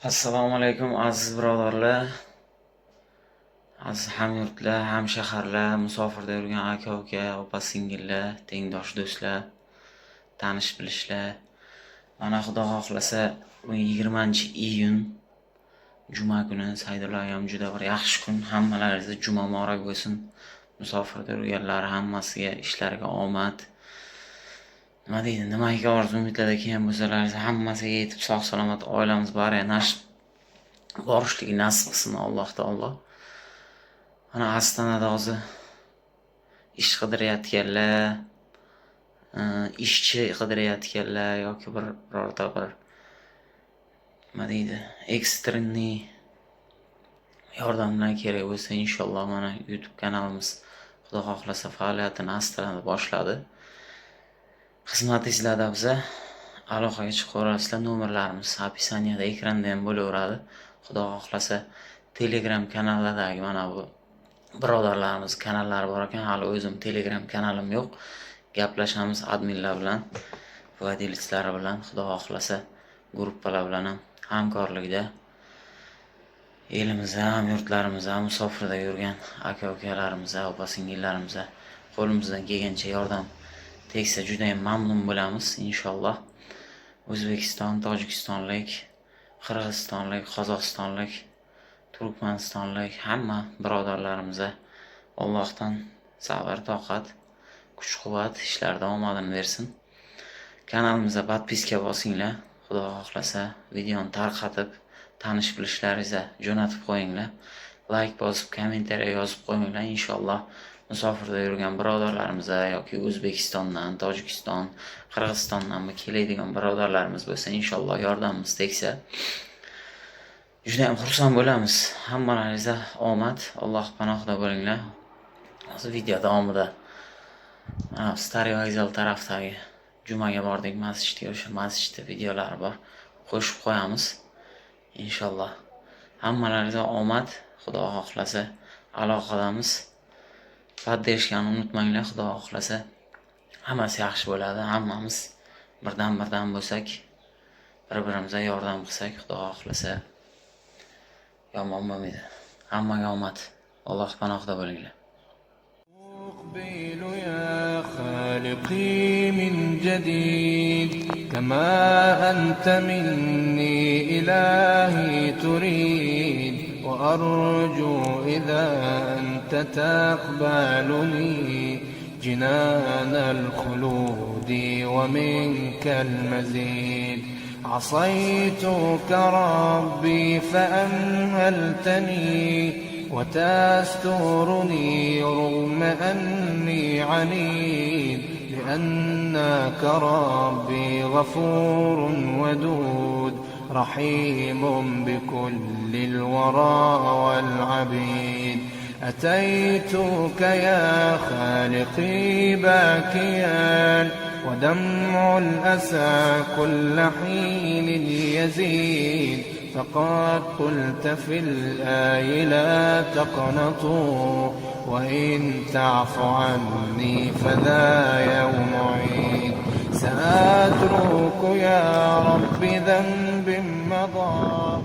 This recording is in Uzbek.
Assalomu alaykum aziz birodarlar, aziz hamyurtlar, hamshaharlar, musofirda yurgan aka-uka, opa-singillar, tengdosh do'stlar, tanish bilishlar. Mana Xudo xohlasa, 20-iyun juma kuni Saydulla ayom juda bir yaxshi kun. Hammalaringizga juma muborak bo'lsin. Musofirda yurganlar hammasiga ishlariga omad. Nima deydi, nimaiki orzu umidlarda kelgan bo'lsalaringiz hammasiga yetib sog' salomat oilamiz bari borishligi nasib qilsin Alloh taolo. Mana Ostonada hozir ish qidirayotganlar, ishchi qidirayotganlar yoki birorta bir nima deydi, ekstrenniy yordamlar kerak bo'lsa, inshaalloh mana YouTube kanalimiz Xudo xohlasa faoliyatini Ostonada boshladi. Xizmatingizlarda biza aloqaga chiqaverasizlar. Nomerlarimiz opisaniyada, ekranda ham bo'laveradi. Xudo xohlasa Telegram kanallardagi mana bu birodarlarimiz kanallari bor ekan. Hali o'zim Telegram kanalim yo'q. Gaplashamiz adminlar bilan, vladelislari bilan, Xudo xohlasa gruppalar bilan ham hamkorlikda elimizda, hamyurtlarimizda, musofirda yurgan aka-ukalarimizga, opa-singillarimizga qo'limizdan kelgancha yordam tegsa juda ham mamnun bo'lamiz inshaalloh. O'zbekiston, Tojikistonlik, Qirg'izistonlik, Qozog'istonlik, Turkmanistonlik hamma birodarlarimizga Allohdan sabr, toqat, kuch-quvvat, ishlarida omadini bersin. Kanalimizga podpiska bosinglar. Xudo xohlasa videoni tarqatib, tanish bilishlaringizga jo'natib qo'yinglar. Like bosib, kommentariya yozib qo'yinglar. Inshaalloh musofirda yurgan birodarlarimizga yoki O'zbekistondan, Tojikiston, Qirg'izistondan keladigan birodarlarimiz bo'lsa, inshaalloh yordamimiz tegsa juda ham xursand bo'lamiz. Hammalaringizga omad, Alloh panohida bo'linglar. Hozir video davomida Stariy vokzal tarafdagi jumaga bordik masjidga, o'sha masjidda videolari bor. Qo'shib qo'yamiz. Inshaalloh hammalaringizga omad, Xudo xohlasa aloqadamiz. Poddershkani unutmanglar, Xudo xohlasa hammasi yaxshi bo'ladi. Hammamiz birdan bo'lsak, bir-birimizga yordam qilsak, Xudo xohlasa yomon bo'lmaydi. Hammaga omad. Alloh panohida bo'linglar. أقبل يا خالقي من جديد كما أنت مني إلهي تريد وأرجو إذا أنت تقبلني جنان الخلود ومنك المزيد عصيتك ربي فأمهلتني وتسترني رغم أني عنيد لأنك ربي غفور ودود رحيم بكل الورى والعبيد أتيتك يا خالقي باكيا ودمع الأسى كل حين يزيد فقد قلت في الآي لا تقنطوا وإن تعف عني فذا يوم عيد سأترك يا رب ذنب مضى